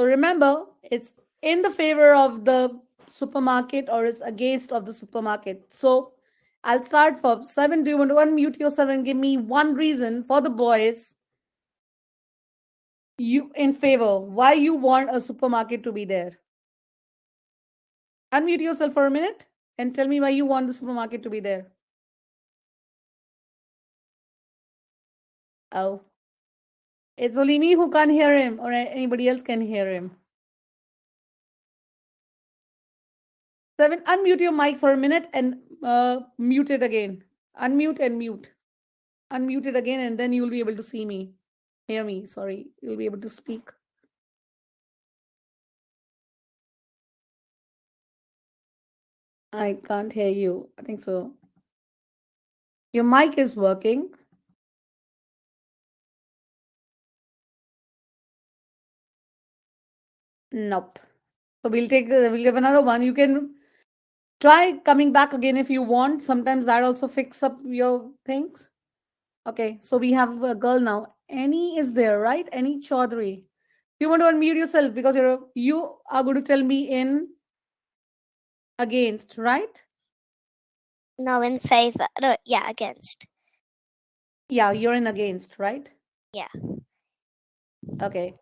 So remember, it's in the favor of the supermarket or it's against of the supermarket. So I'll start for 7. Do you want to unmute yourself and give me one reason for the boys you in favor? Why you want a supermarket to be there? Unmute yourself for a minute and tell me why you want the supermarket to be there. Oh, it's only me who can't hear him, or anybody else can hear him. 7, unmute your mic for a minute and mute it again. Unmute and mute. Unmute it again, and then you'll be able to see me. Hear me, sorry. You'll be able to speak. I can't hear you. I think so. Your mic is working. Nope. So we'll give another one. You can try coming back again if you want. Sometimes that also fix up your things. Okay, so we have a girl now. Annie is there, right? Annie Chaudhary. You want to unmute yourself because you are going to tell me in against, right? No, in favor. No, yeah, against. Yeah, you're in against, right? Yeah. Okay.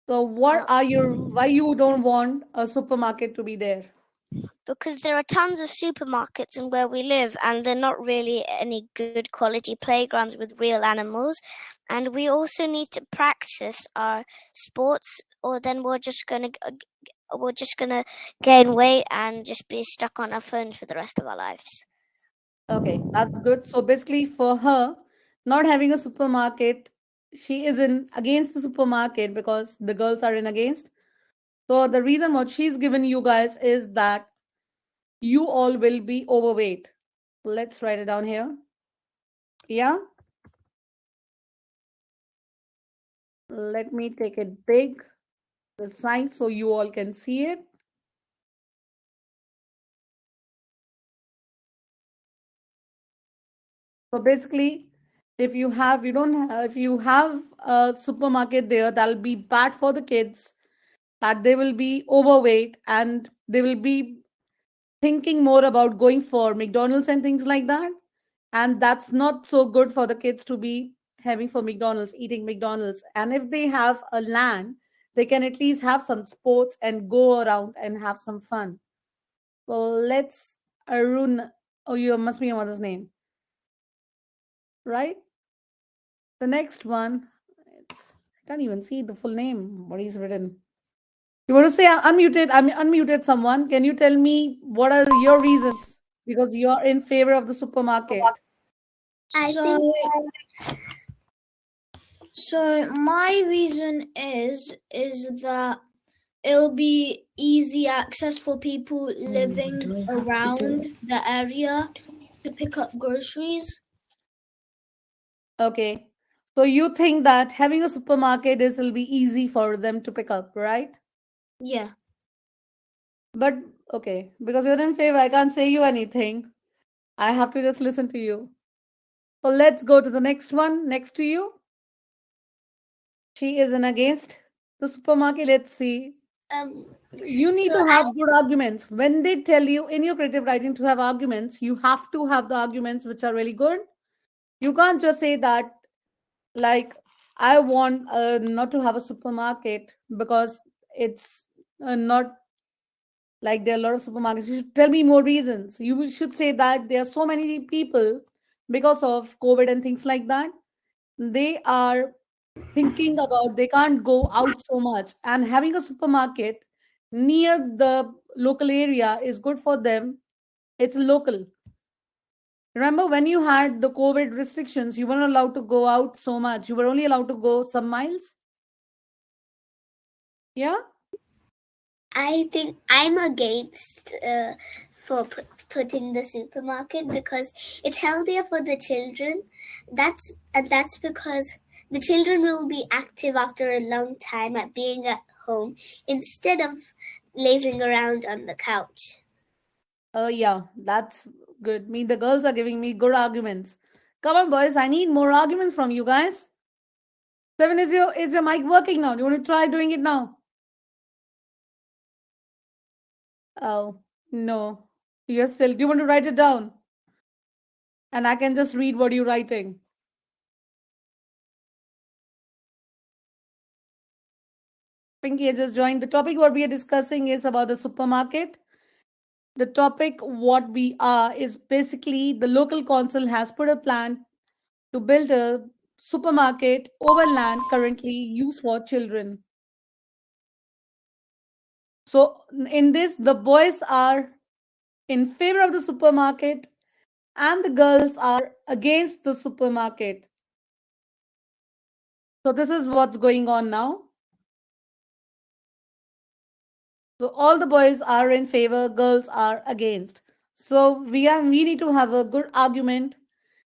So why you don't want a supermarket to be there? Because there are tons of supermarkets in where we live, and they're not really any good quality playgrounds with real animals. And we also need to practice our sports, or then we're just gonna gain weight and just be stuck on our phones for the rest of our lives. Okay, that's good. So basically, for her, not having a supermarket, she is in against the supermarket because the girls are in against. So the reason what she's given you guys is that you all will be overweight. Let's write it down here. Yeah. Let me take it big, the size, so you all can see it. So basically, if you have a supermarket there, that'll be bad for the kids, that they will be overweight and they will be thinking more about going for McDonald's and things like that. And that's not so good for the kids to be having for McDonald's, eating McDonald's. And if they have a land, they can at least have some sports and go around and have some fun. So let's Arun. Oh, you must be your mother's name, right? The next one, I can't even see the full name. What is written? You want to say unmuted? I mean, unmuted someone. Can you tell me what are your reasons? Because you're in favor of the supermarket. So my reason is that it'll be easy access for people living around the area to pick up groceries. Okay. So you think that having a supermarket will be easy for them to pick up, right? Yeah. But okay, because you're in favor, I can't say you anything. I have to just listen to you. So let's go to the next one next to you. She is in against the supermarket. Let's see. You need to have good arguments. When they tell you in your creative writing to have arguments, you have to have the arguments which are really good. You can't just say that, like, I want not to have a supermarket because it's not like there are a lot of supermarkets. You should tell me more reasons. You should say that there are so many people because of COVID and things like that. They are thinking about they can't go out so much, and having a supermarket near the local area is good for them. It's local. Remember when you had the COVID restrictions, you weren't allowed to go out so much. You were only allowed to go some miles. Yeah. I think I'm against for putting the supermarket because it's healthier for the children. That's because the children will be active after a long time at being at home instead of lazing around on the couch. Yeah, that's good. Me, the girls are giving me good arguments. Come on, boys. I need more arguments from you guys. 7, is your mic working now? Do you want to try doing it now? Oh, no. You're still. Do you want to write it down? And I can just read what you're writing. Pinky has just joined. The topic what we are discussing is about the supermarket. The topic what we are is basically the local council has put a plan to build a supermarket over land currently used for children. So in this, the boys are in favor of the supermarket and the girls are against the supermarket. So this is what's going on now. So all the boys are in favor, girls are against. So we need to have a good argument,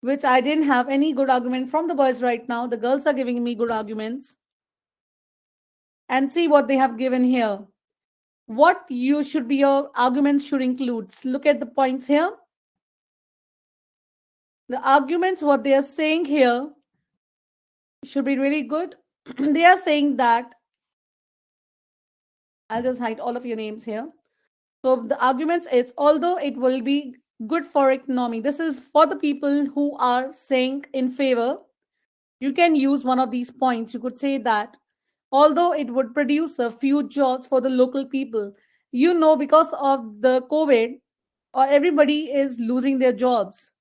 which I didn't have any good argument from the boys right now. The girls are giving me good arguments. And see what they have given here. What you should be your arguments should include. Look at the points here. The arguments, what they are saying here, should be really good. They are saying that, I'll just hide all of your names here. So the arguments is, although it will be good for economy, this is for the people who are saying in favor. You can use one of these points. You could say that, although it would produce a few jobs for the local people, because of the COVID, or everybody is losing their jobs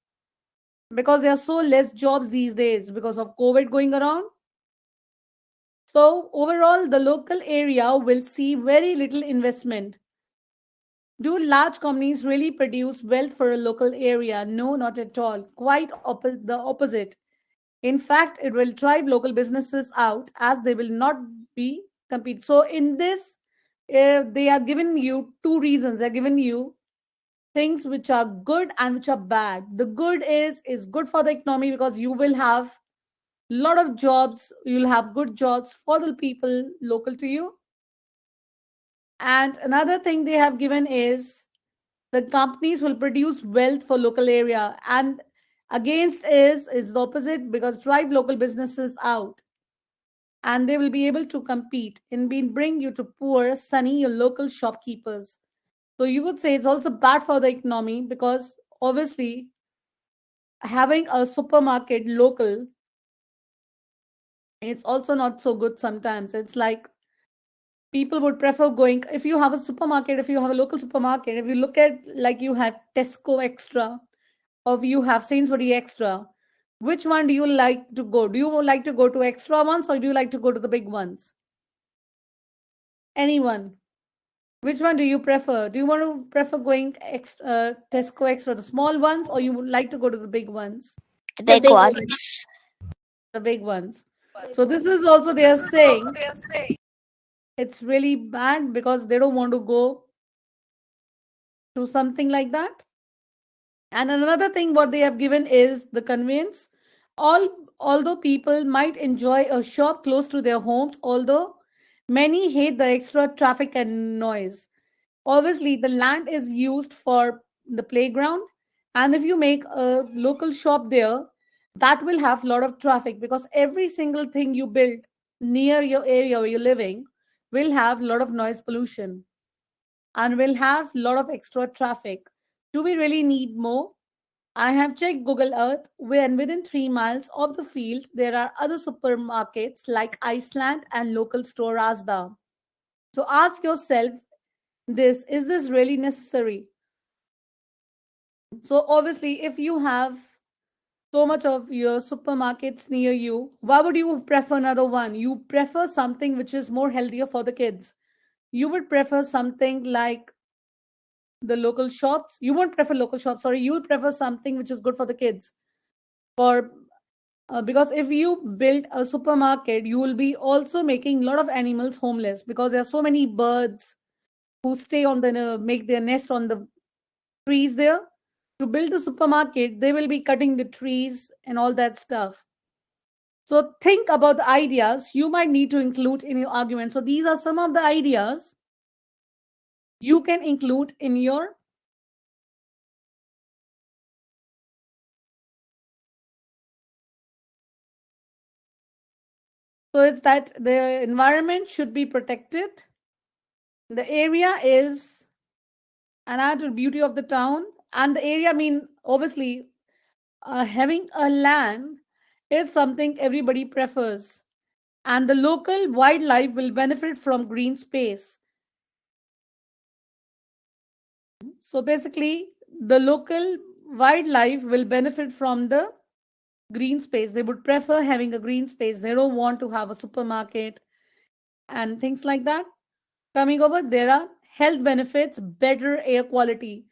because there are so less jobs these days because of COVID going around. So overall, the local area will see very little investment. Do large companies really produce wealth for a local area? No, not at all. Quite the opposite. In fact, it will drive local businesses out as they will not be compete. So in this, they are giving you two reasons. They're giving you things which are good and which are bad. The good is good for the economy because you will have a lot of jobs. You'll have good jobs for the people local to you. And another thing they have given is the companies will produce wealth for local area, and against is the opposite because drive local businesses out and they will be able to compete and bring you to poor sunny your local shopkeepers. So you would say it's also bad for the economy because obviously having a supermarket local, it's also not so good sometimes. It's like people would prefer going, if you have a supermarket, if you have a local supermarket, if you look at like you have Tesco Extra or you have Sainsbury Extra, which one do you like to go? Do you like to go to extra ones or do you like to go to the big ones? Anyone? Which one do you prefer? Do you want to prefer going Tesco Extra, the small ones, or you would like to go to the big ones? The The big big ones. The big ones. So this is also they are saying it's really bad because they don't want to go to something like that. And another thing what they have given is the convenience. Although people might enjoy a shop close to their homes, although many hate the extra traffic and noise. Obviously, the land is used for the playground, and if you make a local shop there, that will have a lot of traffic because every single thing you build near your area where you're living will have a lot of noise pollution and will have a lot of extra traffic. Do we really need more? I have checked Google Earth, when within 3 miles of the field, there are other supermarkets like Iceland and local store Asda. So ask yourself this, is this really necessary? So obviously, if you have so much of your supermarkets near you, why would you prefer another one? You prefer something which is more healthier for the kids. You would prefer something like the local shops. You won't prefer local shops, sorry. You'll prefer something which is good for the kids. For because if you build a supermarket, you will be also making a lot of animals homeless because there are so many birds who stay on the make their nest on the trees there. To build the supermarket, they will be cutting the trees and all that stuff. So think about the ideas you might need to include in your argument. So these are some of the ideas you can include in your So it's that the environment should be protected. The area is an added beauty of the town, and the area mean obviously having a land is something everybody prefers, and the local wildlife will benefit from green space. So basically, the local wildlife will benefit from the green space. They would prefer having a green space. They don't want to have a supermarket and things like that. Coming over, there are health benefits, better air quality.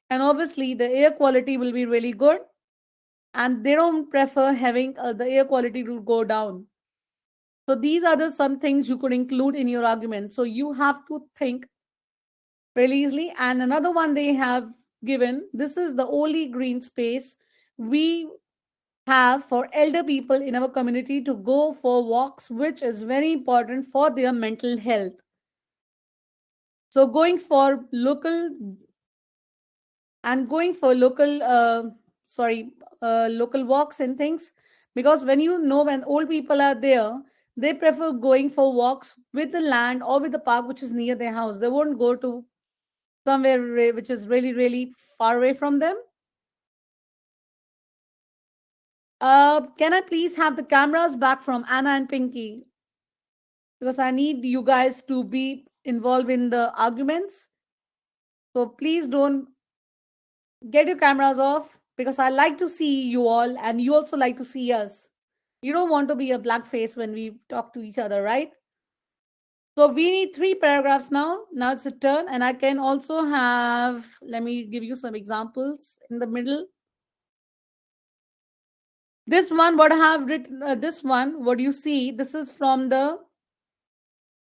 And obviously, the air quality will be really good. And they don't prefer having the air quality to go down. So these are the some things you could include in your argument. So you have to think really easily. And another one they have given, this is the only green space we have for elder people in our community to go for walks, which is very important for their mental health. So going for local local walks and things, because when old people are there, they prefer going for walks with the land or with the park which is near their house. They won't go to somewhere which is really really far away from them. Can I please have the cameras back from Anna and Pinky, because I need you guys to be involved in the arguments. So please don't get your cameras off, because I like to see you all and you also like to see us. You don't want to be a black face when we talk to each other, right? So we need 3 paragraphs now. Now it's a turn, and I can also have, let me give you some examples in the middle. This one, what I have written, this one, what you see, this is from the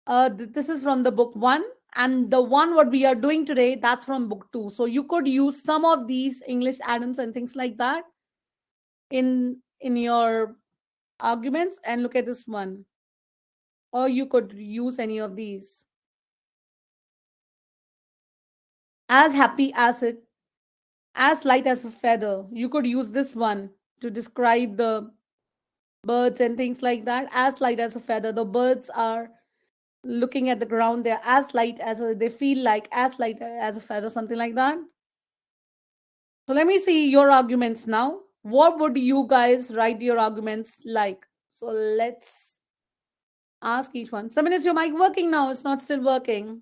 book 1, and the one what we are doing today, that's from book 2. So you could use some of these English atoms and things like that in your arguments, and look at this one, or you could use any of these. As happy as light as a feather, you could use this one to describe the birds and things like that. As light as a feather, the birds are looking at the ground, they're as light they feel like as light as a feather, something like that. So let me see your arguments now. What would you guys write your arguments like? So let's ask each one. Samin, is your mic working now? It's not still working.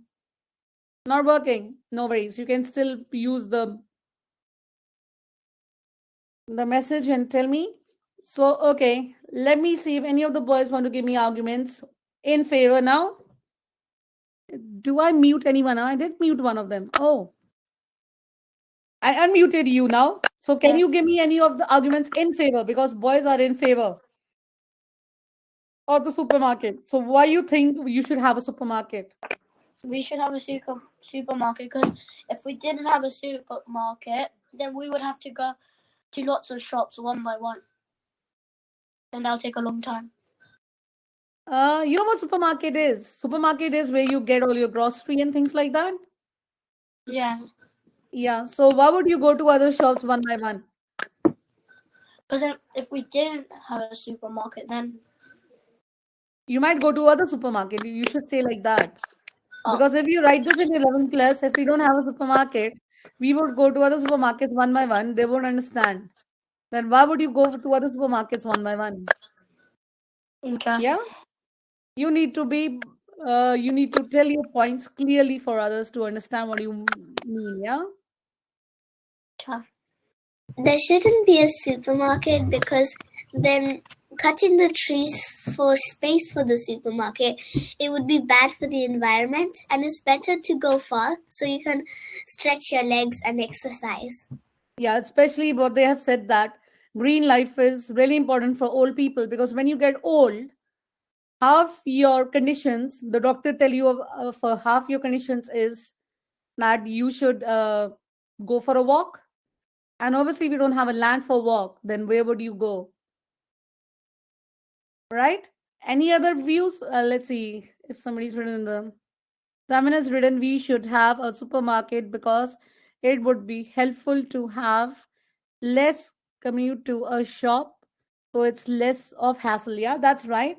Not working. No worries. You can still use the message and tell me. So, okay. Let me see if any of the boys want to give me arguments in favor now. Do I mute anyone? I did mute one of them. Oh. I unmuted you now. So can you give me any of the arguments in favor? Because boys are in favor of the supermarket. So why you think you should have a supermarket? We should have a supermarket, because if we didn't have a supermarket, then we would have to go to lots of shops one by one. And that'll take a long time. You know what supermarket is? Supermarket is where you get all your grocery and things like that. Yeah. Yeah. So why would you go to other shops one by one? Because then if we didn't have a supermarket, then You might go to other supermarket. You should say like that. Because if you write this in 11th class, if we don't have a supermarket, we would go to other supermarkets one by one. They won't understand. Then why would you go to other supermarkets one by one? okay. Yeah. You need to tell your points clearly for others to understand what you mean. Yeah. Okay. There shouldn't be a supermarket, because then cutting the trees for space for the supermarket, it would be bad for the environment, and it's better to go far so you can stretch your legs and exercise. Yeah, especially what they have said, that green life is really important for old people, because when you get old, half your conditions, the doctor tell you for half your conditions is that you should go for a walk. And obviously we don't have a land for walk, then where would you go? Right? Any other views? Let's see if somebody's written in the Simon has written, we should have a supermarket because it would be helpful to have less commute to a shop, so it's less of hassle. Yeah, that's right.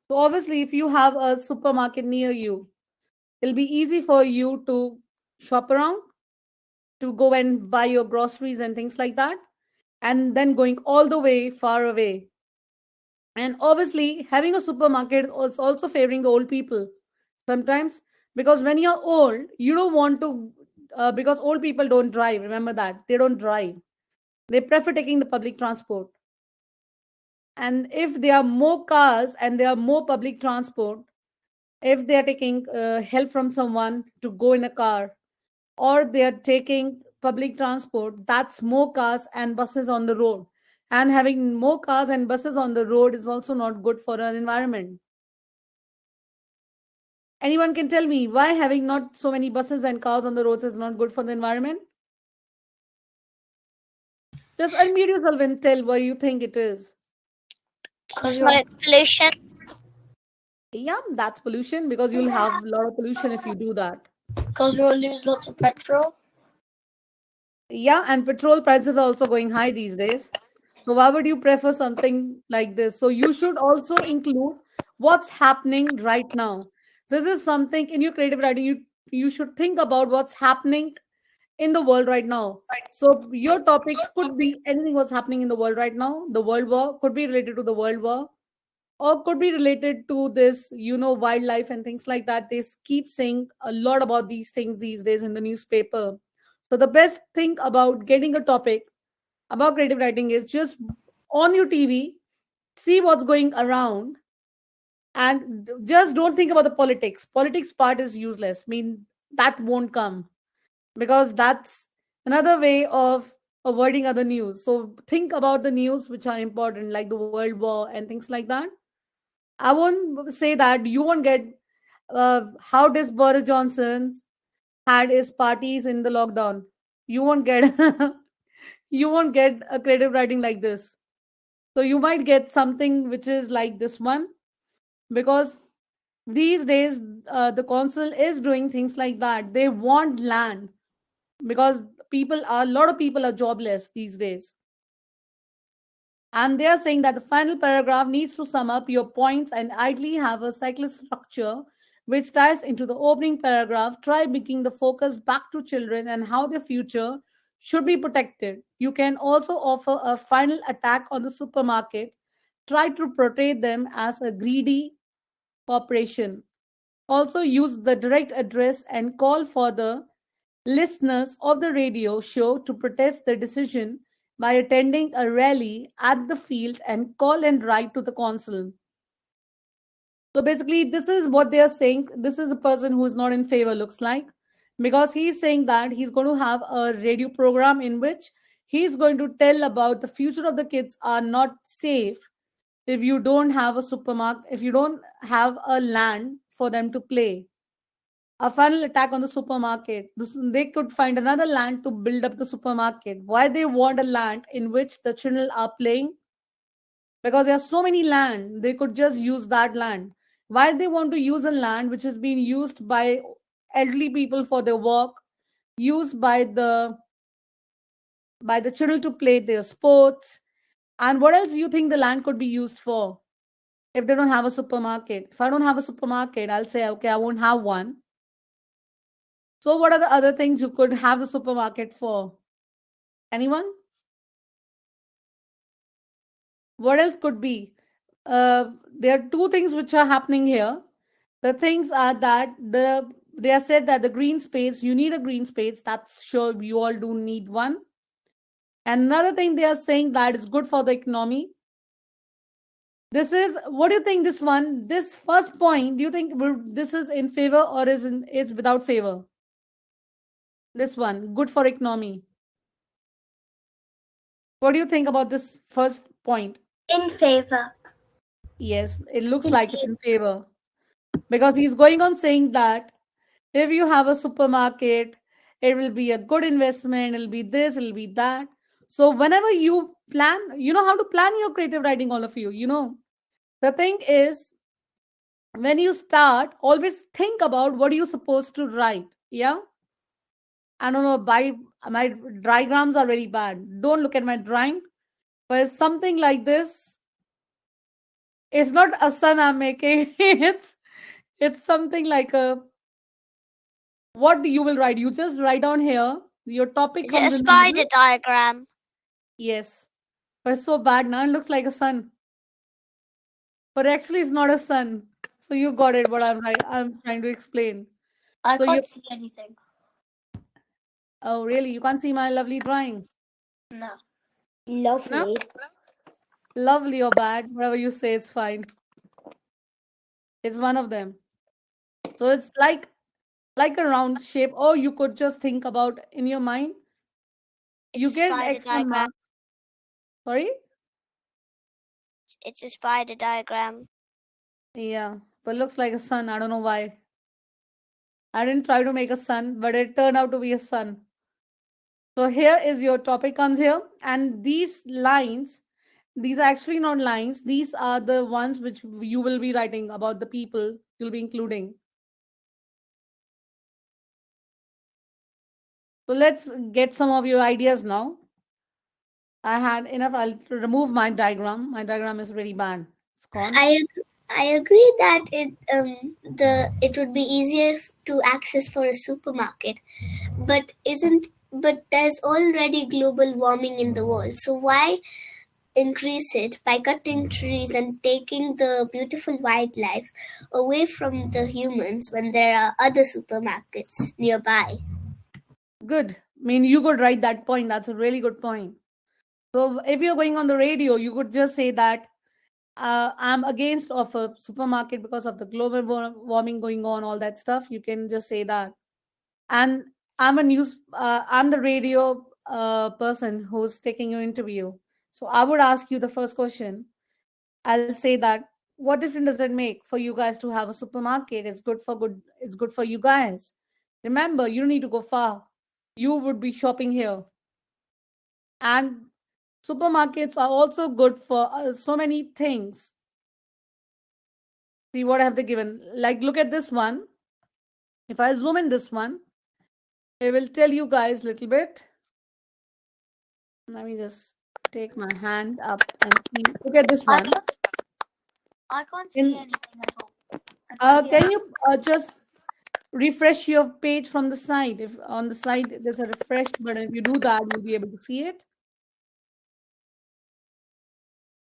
So obviously, if you have a supermarket near you, it'll be easy for you to shop around, to go and buy your groceries and things like that, and then going all the way far away. And obviously, having a supermarket is also favoring the old people sometimes, because when you're old, you don't want to, because old people don't drive. Remember that they don't drive, they prefer taking the public transport. And if there are more cars and there are more public transport, if they are taking help from someone to go in a car, or they are taking public transport, that's more cars and buses on the road. And having more cars and buses on the road is also not good for our environment. Anyone can tell me why having not so many buses and cars on the roads is not good for the environment? Just unmute yourself and tell what you think it is. Smoke pollution. Yeah, that's pollution, because you'll have a lot of pollution if you do that. Because we'll lose lots of petrol. Yeah, and petrol prices are also going high these days. So why would you prefer something like this? So you should also include what's happening right now. This is something in your creative writing. You should think about what's happening in the world right now. So your topics could be anything what's happening in the world right now. The world war could be related to the world war, or could be related to this, wildlife and things like that. They keep saying a lot about these things these days in the newspaper. So the best thing about getting a topic about creative writing is just on your TV, see what's going around, and just don't think about the politics part is useless. I mean, that won't come, because that's another way of avoiding other news. So think about the news which are important, like the world war and things like that. I won't say that you won't get how does Boris Johnson had his parties in the lockdown. You won't get you won't get a creative writing like this. So you might get something which is like this one, because these days the council is doing things like that. They want land, because a lot of people are jobless these days. And they are saying that the final paragraph needs to sum up your points and ideally have a cyclic structure which ties into the opening paragraph. Try bringing the focus back to children and how their future should be protected. You can also offer a final attack on the supermarket. Try to portray them as a greedy corporation. Also, use the direct address and call for the listeners of the radio show to protest the decision by attending a rally at the field and call and write to the council. So basically, this is what they are saying. This is a person who is not in favor, looks like, because he's saying that he's going to have a radio program in which he's going to tell about the future of the kids are not safe if you don't have a supermarket, if you don't have a land for them to play. A final attack on the supermarket. They could find another land to build up the supermarket. Why they want a land in which the children are playing? Because there's so many land, they could just use that land. Why they want to use a land which is being used by elderly people for their work, used by the children to play their sports? And what else do you think the land could be used for if they don't have a supermarket? If I don't have a supermarket, I'll say, okay, I won't have one. So, what are the other things you could have the supermarket for? Anyone? What else could be? There are two things which are happening here. The things are that they are said that the green space, you need a green space. That's sure you all do need one. And another thing they are saying that is good for the economy. This is, what do you think? This one, this first point, do you think this is in favor or it's without favor? This one, good for economy. What do you think about this first point? In favor. Yes, it looks like it's in favor, because he's going on saying that if you have a supermarket, it will be a good investment, it'll be this, it'll be that. So, whenever you plan, you know how to plan your creative writing, all of you. The thing is, when you start, always think about what you're supposed to write. Yeah. I don't know, my diagrams are really bad. Don't look at my drawing, but it's something like this. It's not a sun I'm making. It's something like a what you will write. You just write down here. Your topic Is it a comes in the spider middle. diagram? Yes. But it's so bad now. It looks like a sun. But actually it's not a sun. So you got it what I'm trying to explain. I So you can't see anything. oh really? You can't see my lovely drawing. No. No? Lovely. Lovely or bad, whatever you say, it's fine. It's one of them. So it's like a round shape, or you could just think about in your mind. You It's a get spider extra diagram. marks. Sorry? It's a spider diagram. Yeah, but looks like a sun. I don't know why. I didn't try to make a sun, but it turned out to be a sun. So here is your topic comes here, and these lines, these are actually not lines. These are the ones which you will be writing about the people you'll be including. So let's get some of your ideas now. I had enough. I'll remove my diagram. My diagram is really bad. It's gone. I agree that it would be easier to access for a supermarket, but there's already global warming in the world. So why increase it by cutting trees and taking the beautiful wildlife away from the humans when there are other supermarkets nearby? Good. I mean, you could write that point. That's a really good point. So if you're going on the radio, you could just say that I'm against of a supermarket because of the global warming going on, all that stuff. You can just say that. And I'm the radio person who's taking your interview. So I would ask you the first question. I'll say that what difference does it make for you guys to have a supermarket? It's good for you guys. Remember, you don't need to go far. You would be shopping here. And supermarkets are also good for so many things. See what have they given? Like look at this one. If I zoom in this one, it will tell you guys a little bit. Let me just take my hand up and see. Look at this I one. can't, I can't see In anything at all. I can't see can you just refresh your page from the side? If on the side there's a refresh button, if you do that, you'll be able to see it.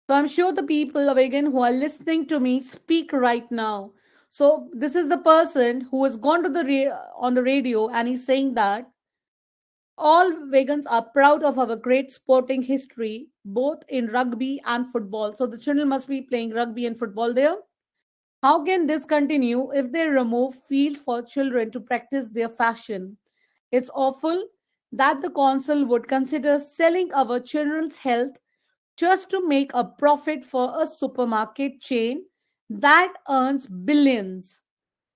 So I'm sure the people again who are listening to me speak right now. So this is the person who has gone to the on the radio and he's saying that all vegans are proud of our great sporting history, both in rugby and football. So the children must be playing rugby and football there. How can this continue if they remove fields for children to practice their fashion? It's awful that the council would consider selling our children's health just to make a profit for a supermarket chain that earns billions.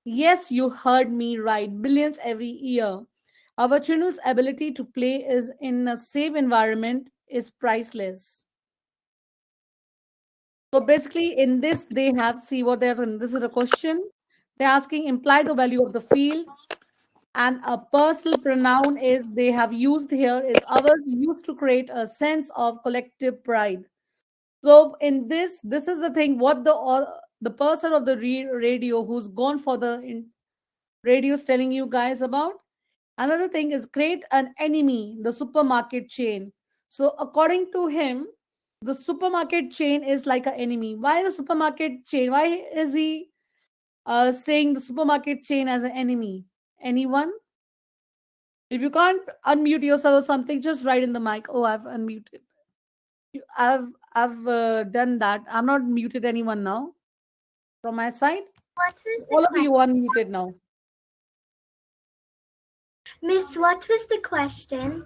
Yes, you heard me right, billions every year. Our children's ability to play is in a safe environment is priceless. So basically, in this, they have see what they're. This is a question. They're asking imply the value of the field, and a personal pronoun is they have used here is ours used to create a sense of collective pride. So in this is the thing. What the person of the radio who's gone for the radio is telling you guys about. Another thing is create an enemy, the supermarket chain. So according to him, the supermarket chain is like an enemy. Why the supermarket chain? Why is he saying the supermarket chain as an enemy? Anyone? If you can't unmute yourself or something, just write in the mic. Oh, I've unmuted. I've done that. I'm not muted anyone now from my side. What So was all of the you unmuted now. Miss? What was the question?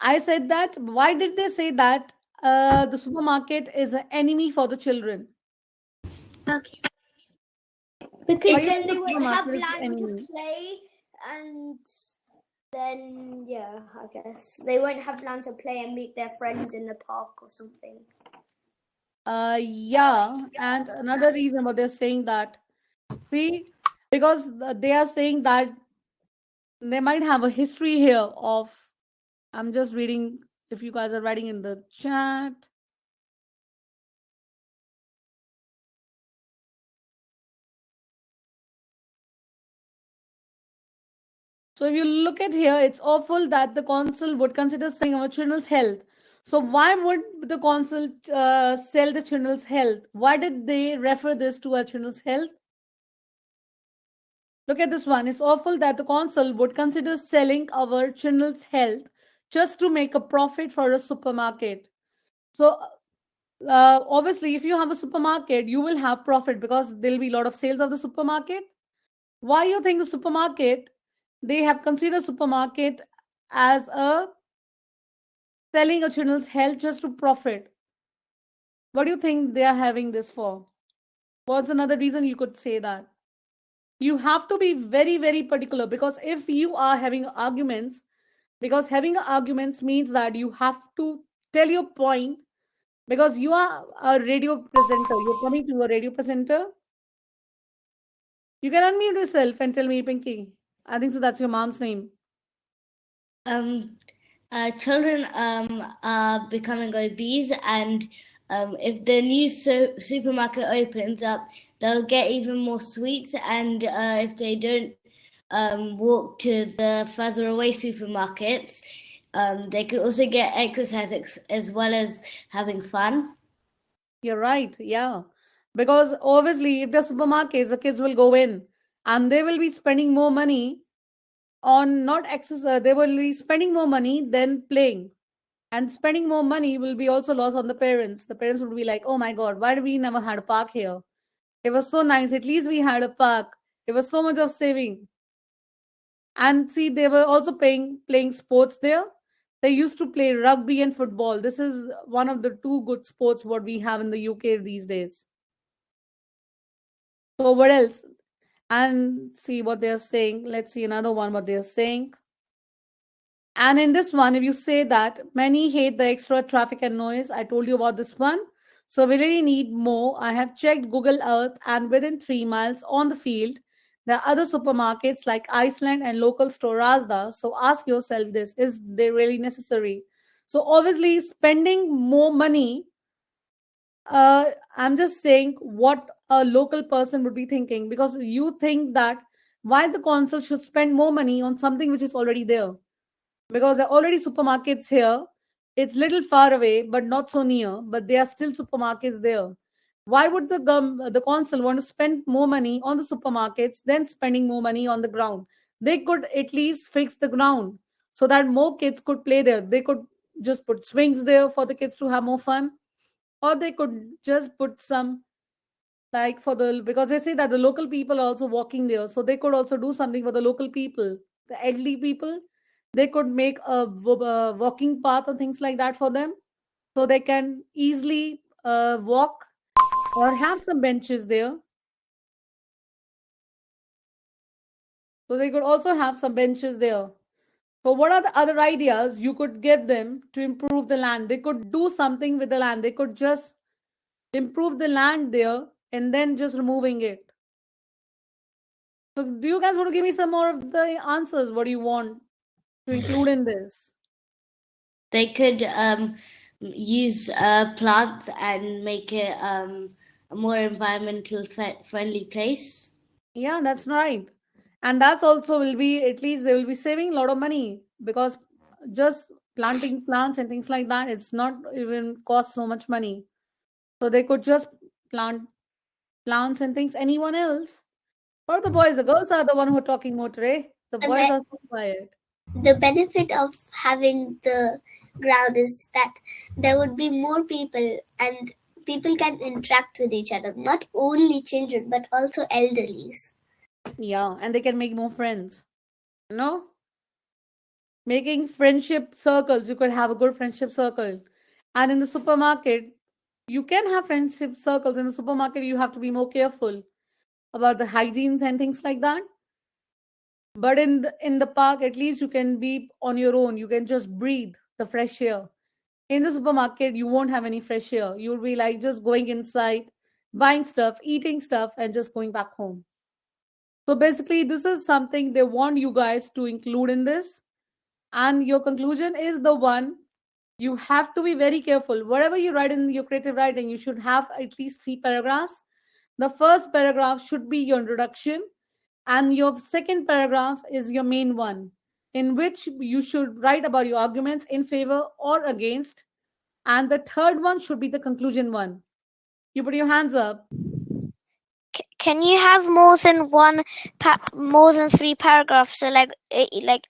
I said that. Why did they say that the supermarket is an enemy for the children? Okay. Why Because you then think they the won't have supermarket is the land to enemy? play, and then yeah, I guess they won't have land to play and meet their friends in the park or something. Yeah, and another reason why they're saying that, see, because they are saying that they might have a history here of. I'm just reading if you guys are writing in the chat. So if you look at here, it's awful that the council would consider selling our children's health. So why would the council sell the children's health? Why did they refer this to our children's health? Look at this one. It's awful that the council would consider selling our children's health just to make a profit for a supermarket. So obviously, if you have a supermarket, you will have profit because there'll be a lot of sales of the supermarket. Why you think the supermarket, they have considered supermarket as a selling a children's health just to profit? What do you think they are having this for? What's another reason you could say that? You have to be very, very particular, because if you are having arguments, because having arguments means that you have to tell your point, because you are a radio presenter. You're coming to a radio presenter. You can unmute yourself and tell me, Pinky. I think so. That's your mom's name. Children are becoming obese, and if the new supermarket opens up, they'll get even more sweets. And if they don't walk to the further away supermarkets, they could also get exercise as well as having fun. You're right. Yeah. Because obviously, if the supermarkets, the kids will go in and they will be spending more money on not exercise, they will be spending more money than playing. And spending more money will be also loss on the parents. The parents would be like, oh my God, why did we never had a park here? It was so nice. At least we had a park. It was so much of saving. And see, they were also playing sports there. They used to play rugby and football. This is one of the two good sports what we have in the UK these days. So what else? And see what they're saying. Let's see another one what they're saying. And in this one, if you say that many hate the extra traffic and noise, I told you about this one. So we really need more. I have checked Google Earth, and within 3 miles on the field, there are other supermarkets like Iceland and local store Asda. So ask yourself this: is they really necessary? So obviously, spending more money. I'm just saying what a local person would be thinking, because you think that why the council should spend more money on something which is already there, because there are already supermarkets here. It's little far away, but not so near. But there are still supermarkets there. Why would the council want to spend more money on the supermarkets than spending more money on the ground? They could at least fix the ground so that more kids could play there. They could just put swings there for the kids to have more fun, or they could just put some, like, for the, because they say that the local people are also walking there, so they could also do something for the local people, the elderly people. They could make a walking path or things like that for them, so they can easily walk, or have some benches there. So they could also have some benches there. So what are the other ideas you could give them to improve the land? They could do something with the land. They could just improve the land there and then just removing it. So do you guys want to give me some more of the answers? What do you want to include in this? They could use plants and make it a more environmental friendly place. Yeah, that's right. And that's also will be, at least they will be saving a lot of money, because just planting plants and things like that, it's not even cost so much money. So they could just plant plants and things. Anyone else? Or the boys? The girls are the one who are talking more today. The And boys are so quiet. the benefit of having the ground is that there would be more people and people can interact with each other, not only children but also elderlies. Yeah, and they can make more friends. No? Making friendship circles. You could have a good friendship circle. And in the supermarket, you can have friendship circles. In the supermarket, you have to be more careful about the hygienes and things like that. But in the park, at least you can be on your own. You can just breathe the fresh air. In the supermarket, you won't have any fresh air. You'll be like just going inside, buying stuff, eating stuff, and just going back home. So basically, this is something they want you guys to include in this. And your conclusion is the one. You have to be very careful. Whatever you write in your creative writing, you should have at least 3 paragraphs. The first paragraph should be your introduction. and your second paragraph is your main one, in which you should write about your arguments in favor or against, and the third one should be the conclusion one. You put your hands up. Can you have more than more than 3 paragraphs? So like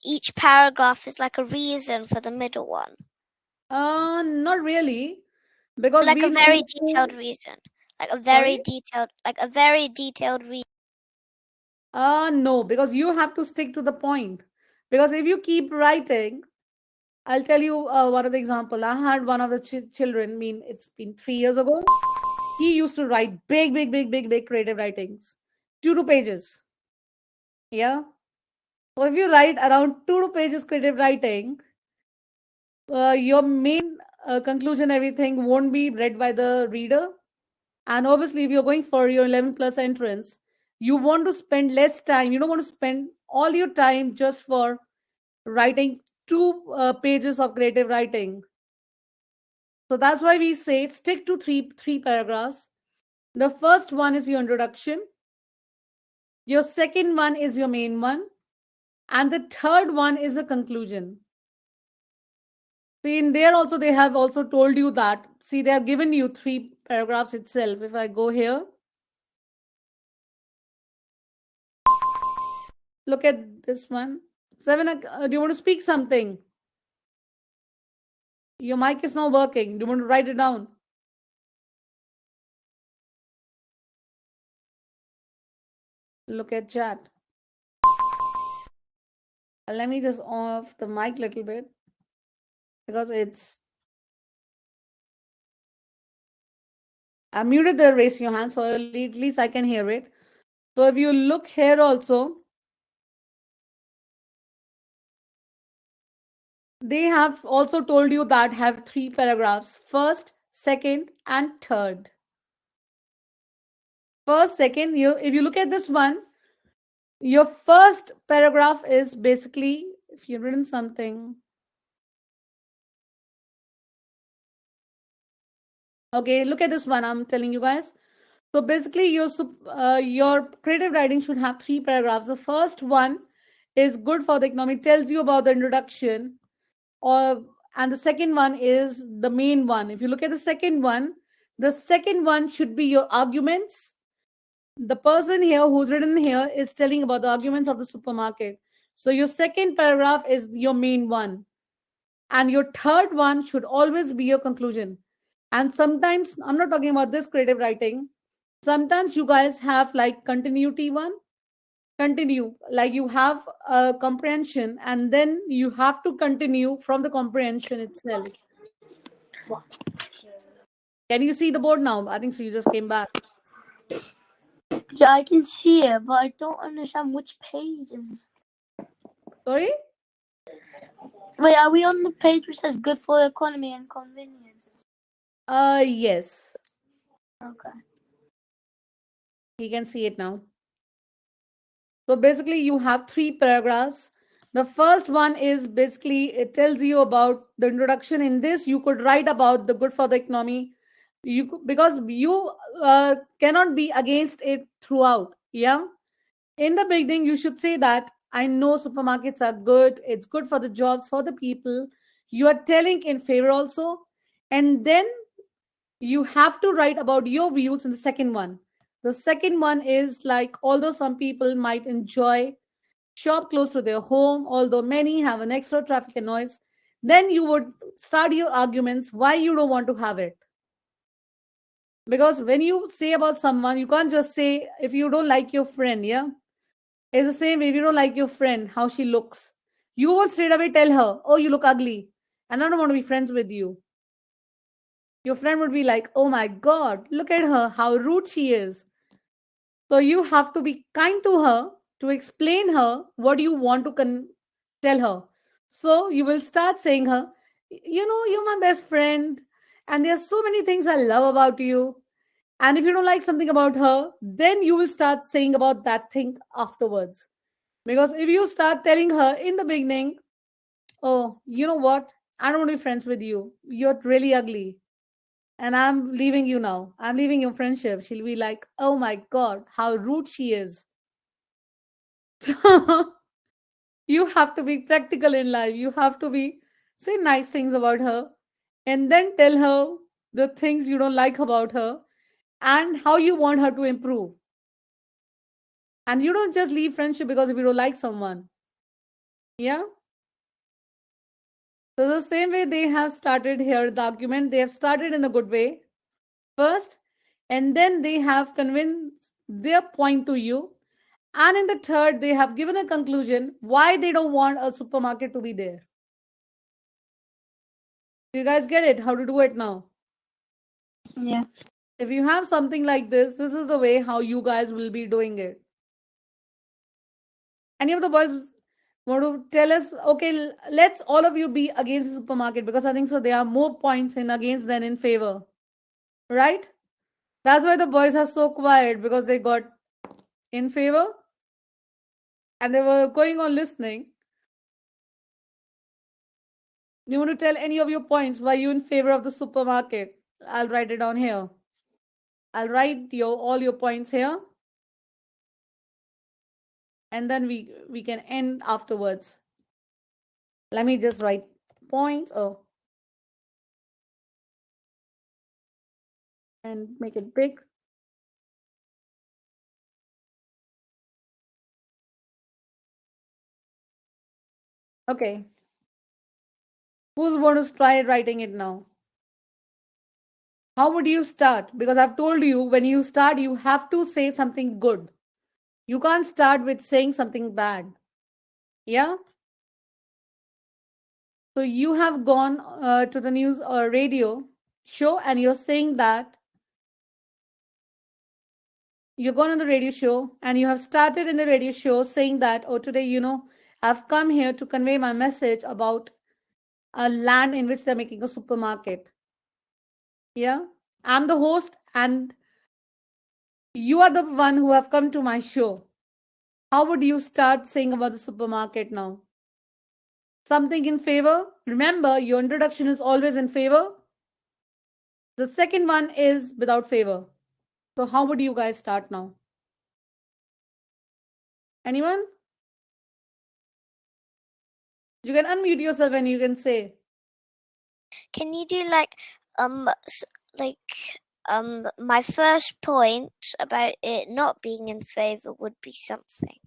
each paragraph is like a reason for the middle one. Not really, because Like we a very need detailed to. reason. Like a Sorry? very detailed reason. No, because you have to stick to the point. Because if you keep writing, I'll tell you one of the example. I had one of the children. I mean, it's been 3 years ago. He used to write big creative writings, 2 pages. Yeah. So if you write around 2 pages creative writing, your main conclusion, everything won't be read by the reader. And obviously, if you're going for your 11 plus entrance, you want to spend less time. You don't want to spend all your time just for writing 2 pages of creative writing. So that's why we say stick to three paragraphs. The first one is your introduction. Your second one is your main one. And the third one is a conclusion. See, in there also, they have also told you that. See, they have given you 3 paragraphs itself. If I go here, look at this one. 7, do you want to speak something? Your mic is not working. Do you want to write it down? Look at chat. Let me just off the mic a little bit because it's. I muted the raise your hand, so at least I can hear it. So if you look here also, they have also told you that have 3 paragraphs: first, second, and third. First, second, if you look at this one, your first paragraph is basically, if you've written something. Okay, look at this one. I'm telling you guys. So basically, your creative writing should have 3 paragraphs. The first one is good for the economy, tells you about the introduction, and the second one is the main one. If you look at the second one should be your arguments. The person here who's written here is telling about the arguments of the supermarket. So your second paragraph is your main one, and your third one should always be your conclusion. And sometimes, I'm not talking about this creative writing, sometimes you guys have like continuity one. Continue, like you have a comprehension and then you have to continue from the comprehension itself. Can you see the board now? I think so. You just came back. Yeah, I can see it, but I don't understand which page is. Sorry? Wait, are we on the page which says good for economy and convenience? Yes. Okay. You can see it now. So basically, you have 3 paragraphs. The first one is basically, it tells you about the introduction. In this, you could write about the good for the economy. Because you cannot be against it throughout. Yeah. In the beginning, you should say that I know supermarkets are good. It's good for the jobs, for the people. You are telling in favor also. And then you have to write about your views in the second one. The second one is like, although some people might enjoy shop close to their home, although many have an extra traffic and noise, then you would start your arguments why you don't want to have it. Because when you say about someone, you can't just say if you don't like your friend, yeah? It's the same way if you don't like your friend, how she looks. You won't straight away tell her, oh, you look ugly, and I don't want to be friends with you. Your friend would be like, oh my God, look at her, how rude she is. So you have to be kind to her to explain her what you want to tell her. So you will start saying her, you know, you're my best friend, and there's so many things I love about you. And if you don't like something about her, then you will start saying about that thing afterwards. Because if you start telling her in the beginning, oh, you know what? I don't want to be friends with you. You're really ugly. And I'm leaving you now. I'm leaving your friendship. She'll be like, oh my God, how rude she is. So you have to be practical in life. You have to be say nice things about her and then tell her the things you don't like about her and how you want her to improve. And you don't just leave friendship because if you don't like someone. Yeah. So the same way they have started here the argument, they have started in a good way first, and then they have convinced their point to you. And in the third, they have given a conclusion why they don't want a supermarket to be there. Do you guys get it? How to do it now? Yeah. If you have something like this is the way how you guys will be doing it. Any of the boys want to tell us, okay, let's all of you be against the supermarket because I think so there are more points in against than in favor. Right? That's why the boys are so quiet because they got in favor and they were going on listening. You want to tell any of your points why you in favor of the supermarket? I'll write it down here. I'll write your all your points here, and then we can end afterwards. Let me just write points. Oh, and make it big. Okay. Who's going to try writing it now? How would you start? Because I've told you when you start, you have to say something good. You can't start with saying something bad. Yeah? So you have gone to the news or radio show and you're saying that you've gone on the radio show and you have started in the radio show saying that, oh, today, I've come here to convey my message about a land in which they're making a supermarket. Yeah? I'm the host and you are the one who have come to my show. How would you start saying about the supermarket now? Something in favor? Remember, your introduction is always in favor. The second one is without favor. So how would you guys start now? Anyone? You can unmute yourself and you can say. Can you do my first point about it not being in favor would be something.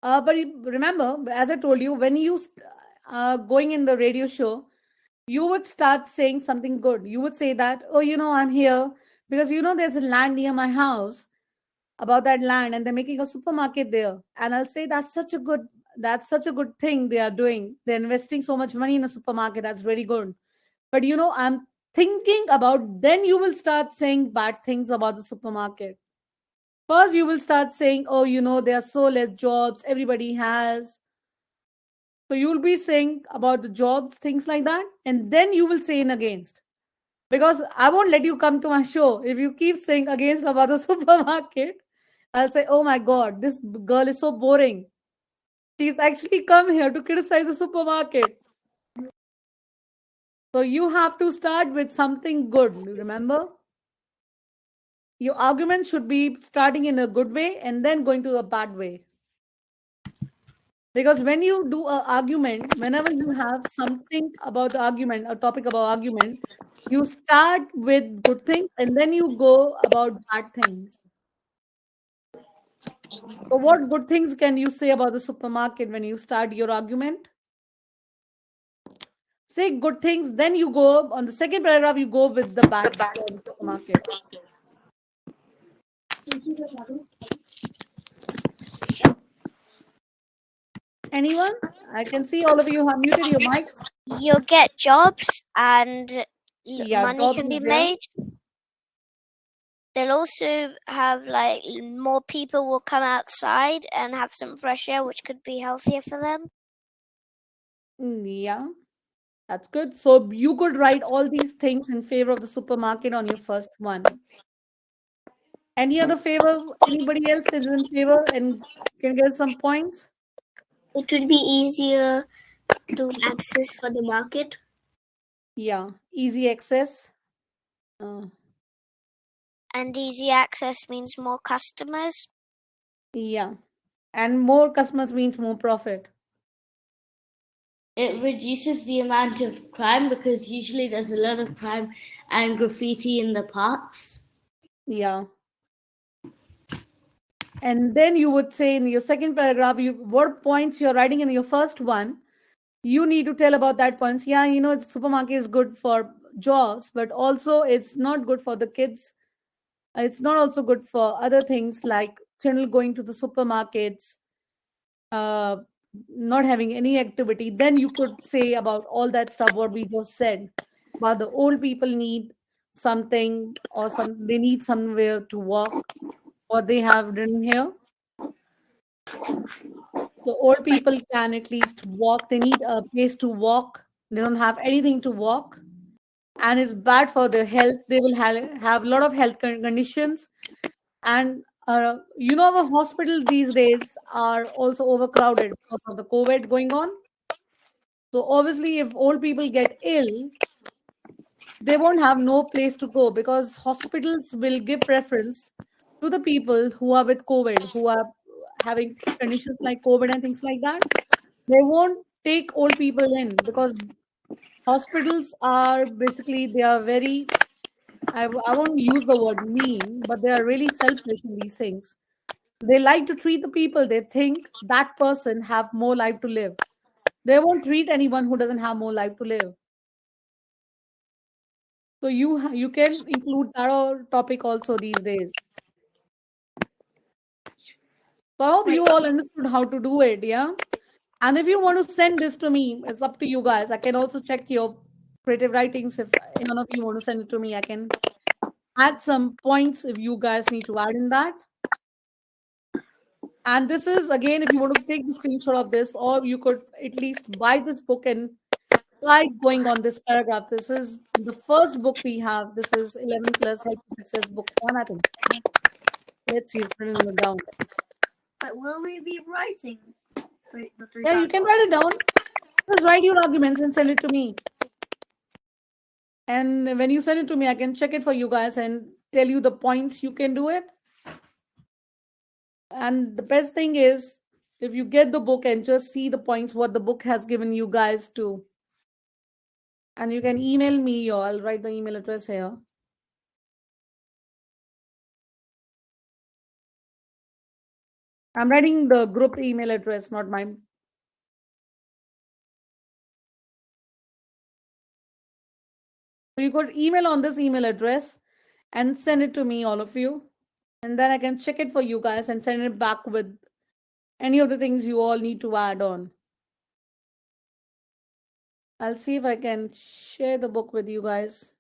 But remember, as I told you, when you going in the radio show, you would start saying something good. You would say that, oh, I'm here because there's a land near my house about that land, and they're making a supermarket there. And I'll say that's such a good thing they are doing. They're investing so much money in a supermarket. That's very good. But I'm thinking about. Then you will start saying bad things about the supermarket. First, you will start saying, oh, there are so less jobs, everybody has. So you'll be saying about the jobs, things like that. And then you will say in against. Because I won't let you come to my show. If you keep saying against about the supermarket, I'll say, oh my God, this girl is so boring. She's actually come here to criticize the supermarket. So you have to start with something good, remember? Your argument should be starting in a good way and then going to a bad way. Because when you do an argument, whenever you have something about the argument, a topic about argument, you start with good things and then you go about bad things. So what good things can you say about the supermarket when you start your argument? Say good things, then you go on the second paragraph, you go with the bad things about the supermarket. Anyone? I can see all of you have muted your mics. You'll get jobs and Yeah, money jobs can be is there. made. They'll also have more people will come outside and have some fresh air, which could be healthier for them. Yeah, that's good. So you could write all these things in favor of the supermarket on your first one. Any other favor? Anybody else is in favor and can get some points? It would be easier to access for the market. Yeah, easy access. And easy access means more customers. Yeah. And more customers means more profit. It reduces the amount of crime because usually there's a lot of crime and graffiti in the parks. Yeah. And then you would say in your second paragraph, what points you're writing in your first one, you need to tell about that points. Yeah, supermarket is good for jobs, but also it's not good for the kids. It's not also good for other things like children going to the supermarkets, uh, not having any activity. Then you could say about all that stuff what we just said. But the old people need something or they need somewhere to walk, or they have written here. So old people can at least walk. They need a place to walk. They don't have anything to walk, and it's bad for their health. They will have a lot of health conditions, and our hospitals these days are also overcrowded because of the COVID going on. So obviously, if old people get ill, they won't have no place to go because hospitals will give preference to the people who are with COVID, who are having conditions like COVID and things like that. They won't take old people in because hospitals are basically they are very I won't use the word mean, but they are really selfish in these things. They like to treat the people they think that person have more life to live. They won't treat anyone who doesn't have more life to live. So you can include that topic also these days. So I hope you all understood how to do it, yeah. And if you want to send this to me, it's up to you guys. I can also check your creative writings. If none of you want to send it to me, I can add some points if you guys need to add in that. And this is again, if you want to take the screenshot of this, or you could at least buy this book and try going on this paragraph. This is the first book we have. This is 11 plus Help to Success book one, I think. Let's see, it's written on the ground. But will we be writing the three? Yeah, you can write it down. Just write your arguments and send it to me. And when you send it to me, I can check it for you guys and tell you the points you can do it. And the best thing is if you get the book and just see the points what the book has given you guys to. And you can email me, or I'll write the email address here. I'm writing the group email address, not mine. So you could email on this email address and send it to me, all of you. And then I can check it for you guys and send it back with any of the things you all need to add on. I'll see if I can share the book with you guys.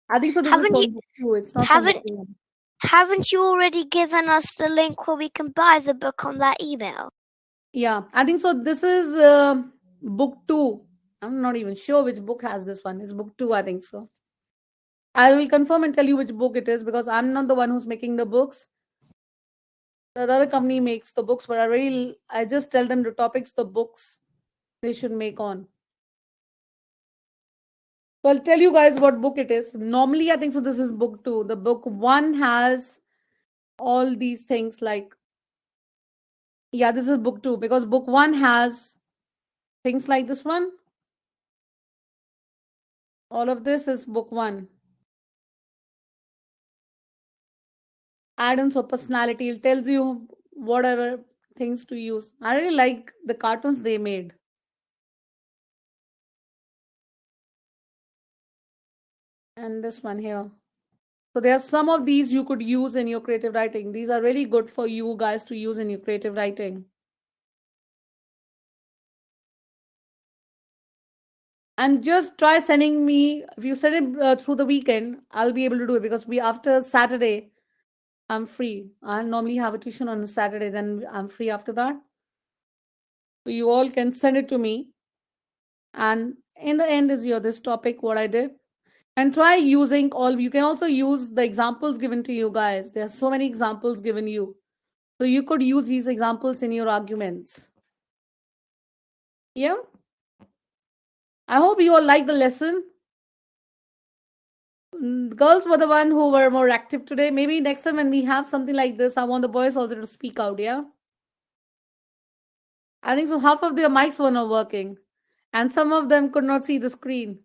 I think so. This is from book 2. It's not from book 1. Haven't you already given us the link where we can buy the book on that email? Yeah, I think so. This is book 2. I'm not even sure which book has this one. It's book 2, I think so. I will confirm and tell you which book it is because I'm not the one who's making the books. The other company makes the books, but I just tell them the topics, the books they should make on. So I'll tell you guys what book it is. Normally, I think so. This is book 2. The book 1 has all these things like, yeah, this is book 2 because book 1 has things like this one. All of this is book 1. Add-ons of personality. It tells you whatever things to use. I really like the cartoons they made. And this one here. So there are some of these you could use in your creative writing. These are really good for you guys to use in your creative writing. And just try sending me, if you send it through the weekend, I'll be able to do it because after Saturday, I'm free. I normally have a tuition on a Saturday, then I'm free after that. So you all can send it to me. And in the end is this topic, what I did. And try using you can also use the examples given to you guys. There are so many examples given you. So you could use these examples in your arguments. Yeah. I hope you all like the lesson. girls were the one who were more active today. Maybe next time when we have something like this, I want the boys also to speak out, yeah? I think so. Half of their mics were not working, and some of them could not see the screen.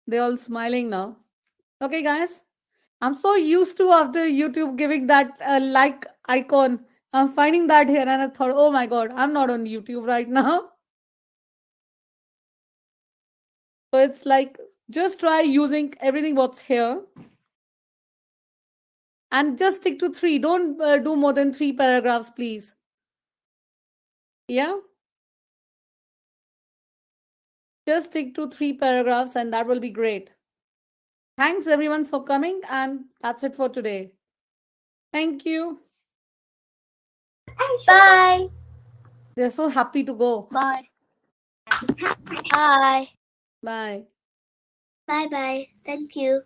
They're all smiling now. Okay, guys. I'm so used to after YouTube giving that like icon. I'm finding that here, and I thought, oh my god, I'm not on YouTube right now. So it's like just try using everything what's here, and just stick to 3. Don't do more than 3 paragraphs, please. Yeah. Just stick to 3 paragraphs, and that will be great. Thanks everyone for coming, and that's it for today. Thank you. Bye. They're so happy to go. Bye. Bye. Bye. Bye bye. Thank you.